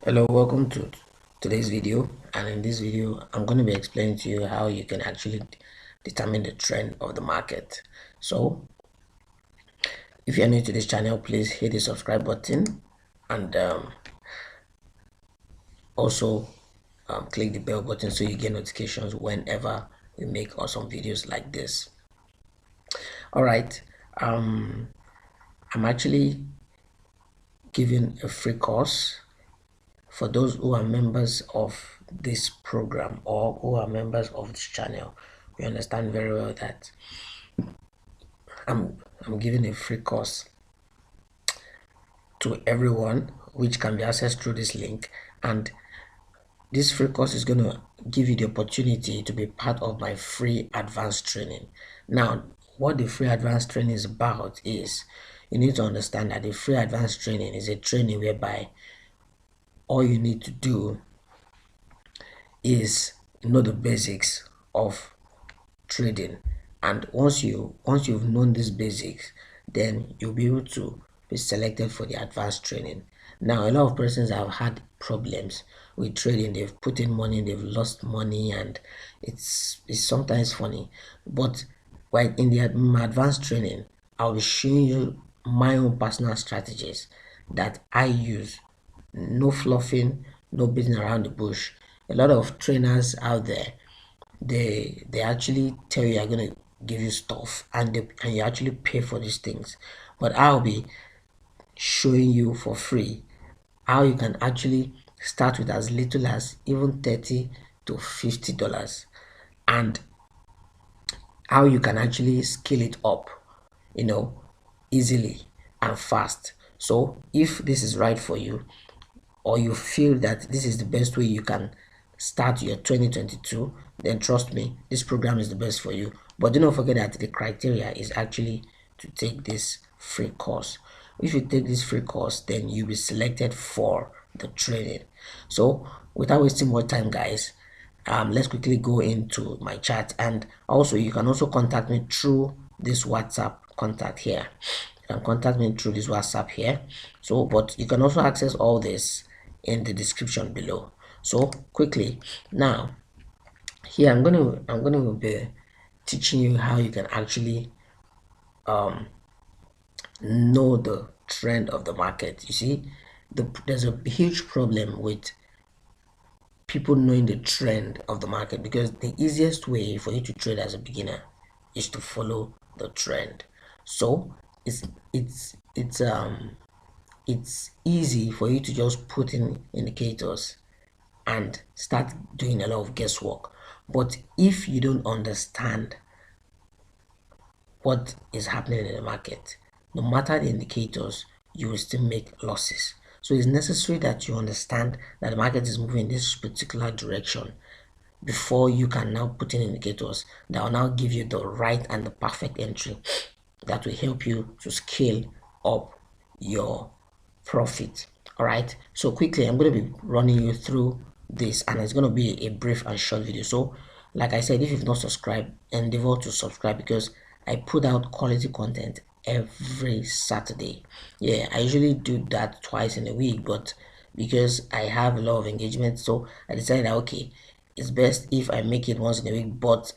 Hello, welcome to today's video, and in this video I'm going to be explaining to you how you can actually determine the trend of the market. So if you're new to this channel, please hit the subscribe button and also click the bell button so you get notifications whenever we make awesome videos like this. All right, I'm actually giving a free course for those who are members of this program or who are members of this channel. We understand very well that I'm giving a free course to everyone, which can be accessed through this link, and this free course is going to give you the opportunity to be part of my free advanced training. Now, what the free advanced training is about is you need to understand that the free advanced training is a training whereby all you need to do is know the basics of trading, and once you've known these basics, then you'll be able to be selected for the advanced training. Now, a lot of persons have had problems with trading. They've put in money, they've lost money, and it's sometimes funny. But while in the my advanced training, I'll be showing you my own personal strategies that I use. No fluffing, no beating around the bush. A lot of trainers out there, they actually tell you, I'm gonna give you stuff, and you actually pay for these things, but I'll be showing you for free how you can actually start with as little as even $30 to $50, and how you can actually scale it up, you know, easily and fast. So if this is right for you, or you feel that this is the best way you can start your 2022, then trust me, this program is the best for you. But do not forget that the criteria is actually to take this free course. If you take this free course, then you'll be selected for the training. So without wasting more time, guys, let's quickly go into my chat, and also you can also contact me through this WhatsApp contact here. You can contact me through this WhatsApp here. So but you can also access all this in the description below. So quickly now, here I'm gonna be teaching you how you can actually know the trend of the market. You see, there's a huge problem with people knowing the trend of the market, because the easiest way for you to trade as a beginner is to follow the trend. So it's easy for you to just put in indicators and start doing a lot of guesswork. But if you don't understand what is happening in the market, no matter the indicators, you will still make losses. So it's necessary that you understand that the market is moving in this particular direction before you can now put in indicators that will now give you the right and the perfect entry that will help you to scale up your profit. All right, so quickly I'm going to be running you through this, and it's going to be a brief and short video. So like I said, if you've not subscribed, endeavor to subscribe, because I put out quality content every Saturday. Yeah, I usually do that twice in a week, but because I have a lot of engagement, so I decided that okay, it's best if I make it once in a week, but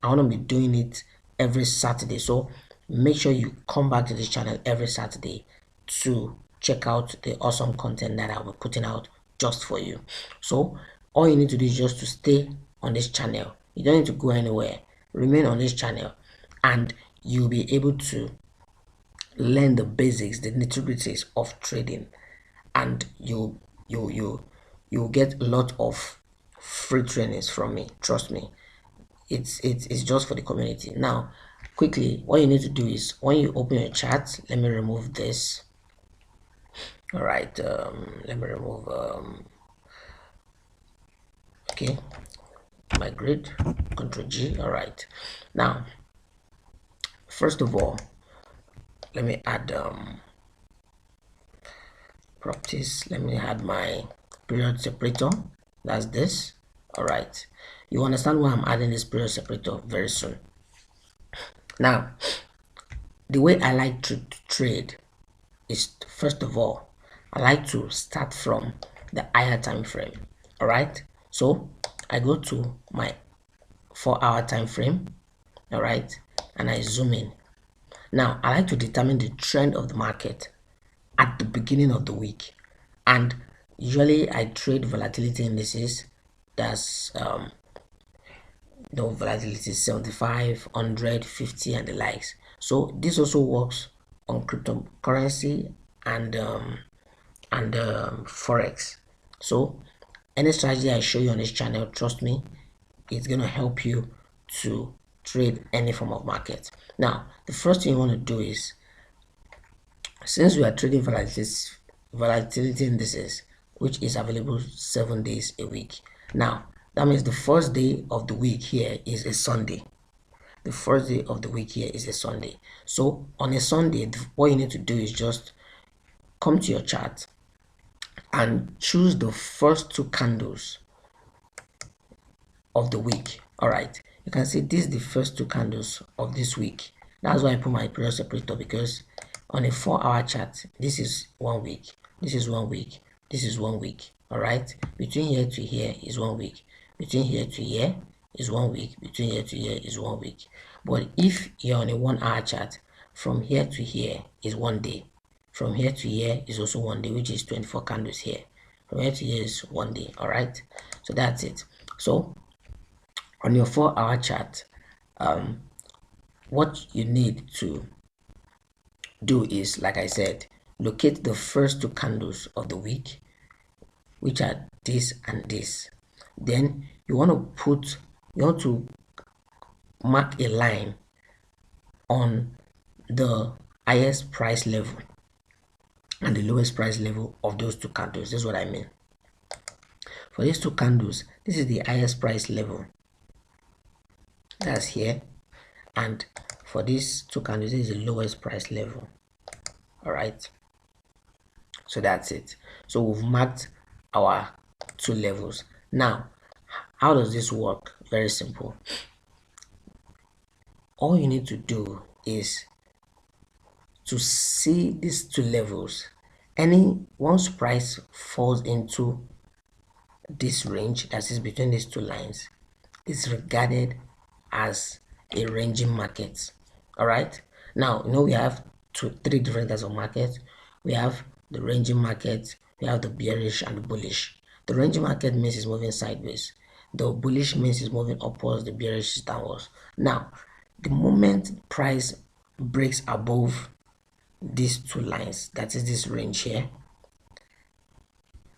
I want to be doing it every Saturday. So make sure you come back to this channel every Saturday to check out the awesome content that I'll be putting out just for you. So all you need to do is just to stay on this channel. You don't need to go anywhere. Remain on this channel, and you'll be able to learn the basics, the nitty-gritties of trading, and you'll get a lot of free trainings from me. Trust me, it's just for the community. Now quickly, what you need to do is, when you open your chat, let me remove this. All right, let me remove okay, my grid, Ctrl G. All right, now first of all, let me add properties. Let me add my period separator. That's this. All right, you understand why I'm adding this period separator very soon. Now, the way I like to trade is, first of all, I like to start from the higher time frame. All right, so I go to my 4-hour time frame. All right, and I zoom in. Now I like to determine the trend of the market at the beginning of the week, and usually I trade volatility indices. That's the volatility is 75, 100, 50, and the likes. So this also works on cryptocurrency and forex. So any strategy I show you on this channel, trust me, it's gonna help you to trade any form of market. Now the first thing you want to do is, since we are trading volatility indices, which is available 7 days a week. Now that means the first day of the week here is a Sunday. The first day of the week here is a Sunday. So on a Sunday, what you need to do is just come to your chart and choose the first two candles of the week. All right, you can see this is the first two candles of this week. That's why I put my period separator, because on a 4-hour chart, this is 1 week, this is 1 week, this is 1 week. All right, between here to here is 1 week, between here to here is 1 week, between here to here is 1 week. But if you're on a 1-hour chart, from here to here is 1 day, from here to here is also 1 day, which is 24 candles here, from here to here is 1 day. All right, so that's it. So on your 4-hour chart, what you need to do is, like I said, locate the first two candles of the week, which are this and this. Then you want to mark a line on the highest price level and the lowest price level of those two candles. This is what I mean. For these two candles, this is the highest price level, that's here, and for these two candles, this is the lowest price level. All right, so that's it. So we've marked our two levels. Now how does this work? Very simple. All you need to do is to see these two levels. Once price falls into this range that is between these two lines, is regarded as a ranging market. All right, now we have three different types of markets. We have the ranging market, we have the bearish and the bullish. The ranging market means it's moving sideways, the bullish means it's moving upwards, the bearish is downwards. Now the moment price breaks above these two lines, that is this range here,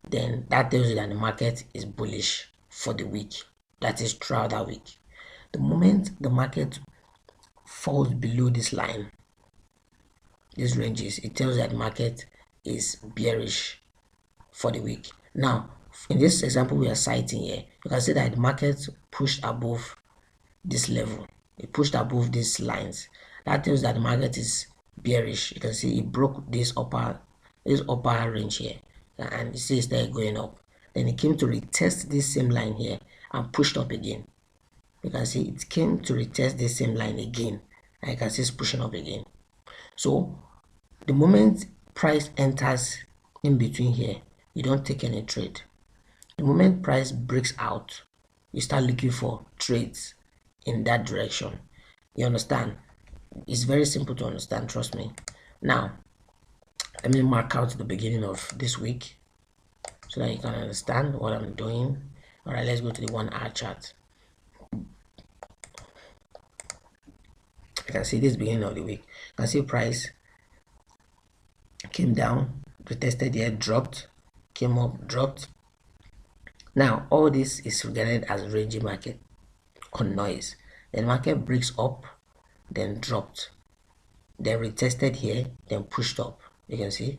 then that tells you that the market is bullish for the week, that is throughout that week. The moment the market falls below this line, these ranges, it tells you that the market is bearish for the week. Now in this example we are citing here, you can see that the market pushed above this level, it pushed above these lines. That tells that the market is bearish. You can see it broke this upper range here, and you see it's there going up. Then it came to retest this same line here and pushed up again. You can see it came to retest this same line again, and you can see it's pushing up again. So the moment price enters in between here, you don't take any trade. The moment price breaks out, you start looking for trades in that direction. You understand? It's very simple to understand, trust me. Now let me mark out the beginning of this week so that you can understand what I'm doing. All right, let's go to the 1-hour chart. You can see this beginning of the week. You can see price came down, retested here, dropped, came up, dropped. Now all this is regarded as ranging market on noise. The market breaks up, then dropped, then retested here, then pushed up. You can see,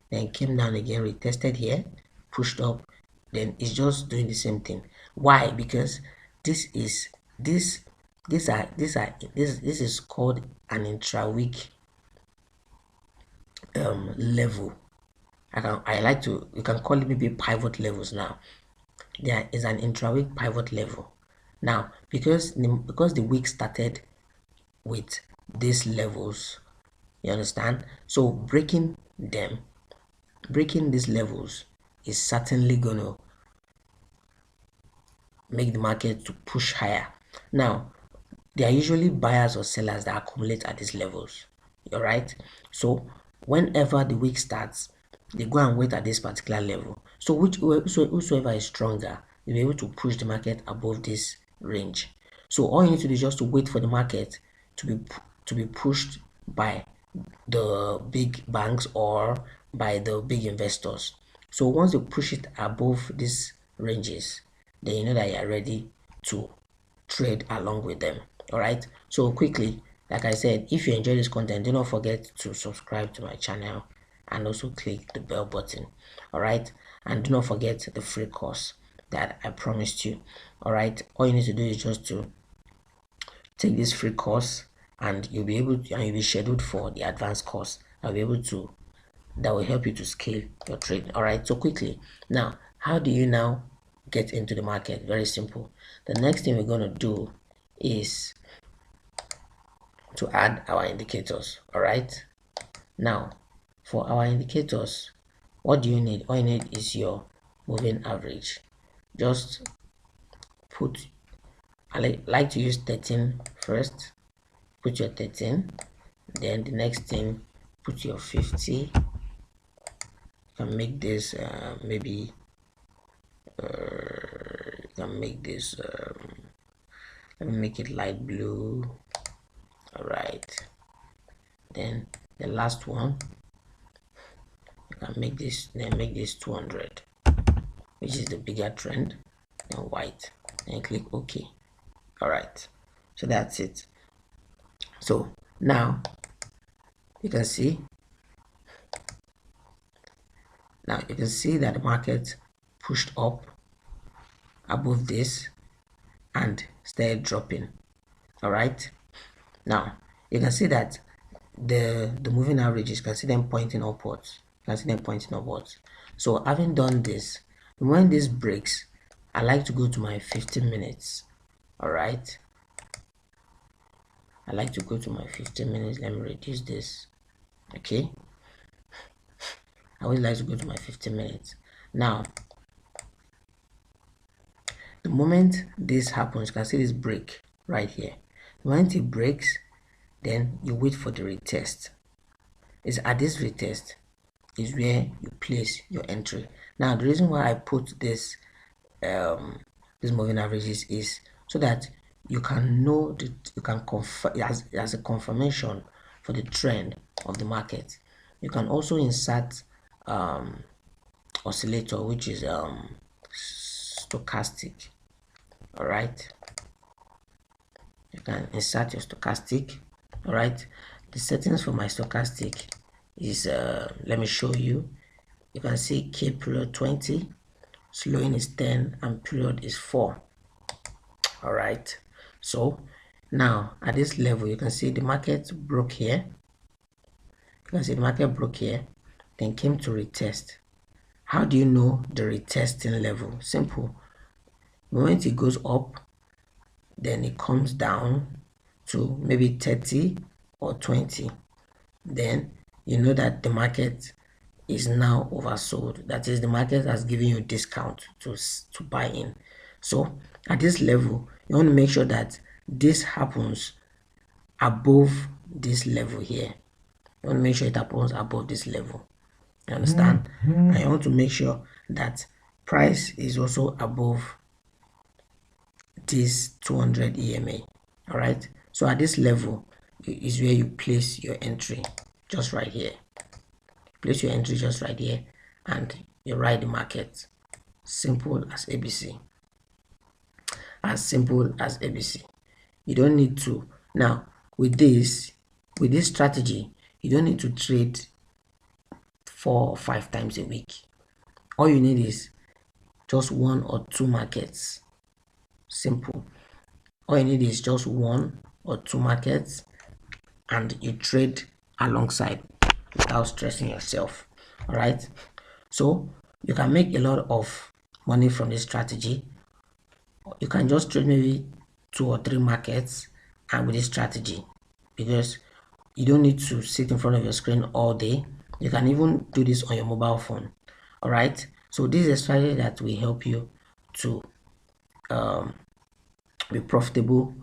then came down again, retested here, pushed up, then it's just doing the same thing. Why? Because this is called an intra-week level. You can call it maybe pivot levels. Now there is an intra-week pivot level. Now because the week started with these levels, you understand, so breaking these levels is certainly going to make the market to push higher. Now, there are usually buyers or sellers that accumulate at these levels. Alright, so whenever the week starts, they go and wait at this particular level. So whosoever is stronger will be able to push the market above this range. So all you need to do is just to wait for the market to be pushed by the big banks or by the big investors. So once you push it above these ranges, then you know that you are ready to trade along with them. All right, so quickly, like I said, if you enjoy this content, do not forget to subscribe to my channel and also click the bell button. All right, and do not forget the free course that I promised you. All right, all you need to do is just to take this free course, and you'll be scheduled for the advanced course. That will help you to scale your trade. All right, so quickly now, how do you now get into the market? Very simple. The next thing we're going to do is to add our indicators. All right, now for our indicators, what do you need? All you need is your moving average. Just put, I like to use 13 first. Put your 13, then the next thing, put your 50. You can make this maybe you can make this let me make it light blue. All right, then the last one, you can make this, then make this 200, which is the bigger trend, then white, and click OK. All right, so that's it. So now you can see that the market pushed up above this and started dropping. All right, now you can see that the moving averages, you can see them pointing upwards. So having done this, when this breaks, I like to go to my 15 minutes. All right, I like to go to my 15 minutes. Let me reduce this. Okay, I always like to go to my 15 minutes. Now, the moment this happens, you can see this break right here. The moment it breaks, then you wait for the retest. It's at this retest is where you place your entry. Now, the reason why I put this these moving averages is so that you can know that you can confirm as a confirmation for the trend of the market. You can also insert oscillator, which is stochastic. All right, you can insert your stochastic. All right, the settings for my stochastic is let me show you. You can see K period 20, slowing is 10, and period is 4. All right, so now at this level, you can see the market broke here. You can see the market broke here, then came to retest. How do you know the retesting level? Simple. The moment it goes up, then it comes down to maybe 30 or 20. Then you know that the market is now oversold. That is, the market has given you a discount to buy in. So at this level, you want to make sure that this happens above this level here. You want to make sure it happens above this level. You understand? And you want to make sure that price is also above this 200 EMA. All right, so at this level is where you place your entry, just right here. Place your entry just right here, and you ride the market. Simple as ABC. As simple as ABC. You don't need to, now with this strategy, you don't need to trade 4 or 5 times a week. All you need is just 1 or 2 markets. Simple. All you need is just 1 or 2 markets, and you trade alongside without stressing yourself. All right, so you can make a lot of money from this strategy. You can just trade maybe 2 or 3 markets and with this strategy, because you don't need to sit in front of your screen all day. You can even do this on your mobile phone. All right, So this is a strategy that will help you to be profitable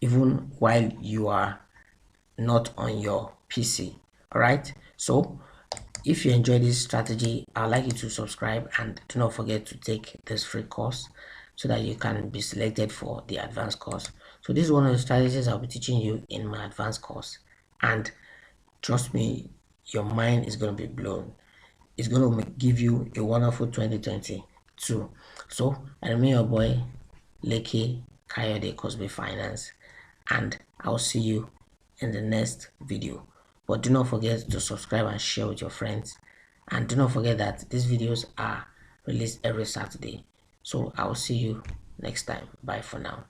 even while you are not on your PC. All right. So if you enjoy this strategy, I'd like you to subscribe and do not forget to take this free course so that you can be selected for the advanced course. So this is one of the strategies I'll be teaching you in my advanced course, and trust me, your mind is going to be blown. It's going to give you a wonderful 2022. So I remain your boy Leke Kayode KOSB Finance, and I'll see you in the next video. But do not forget to subscribe and share with your friends, and do not forget that these videos are released every Saturday. So I'll see you next time. Bye for now.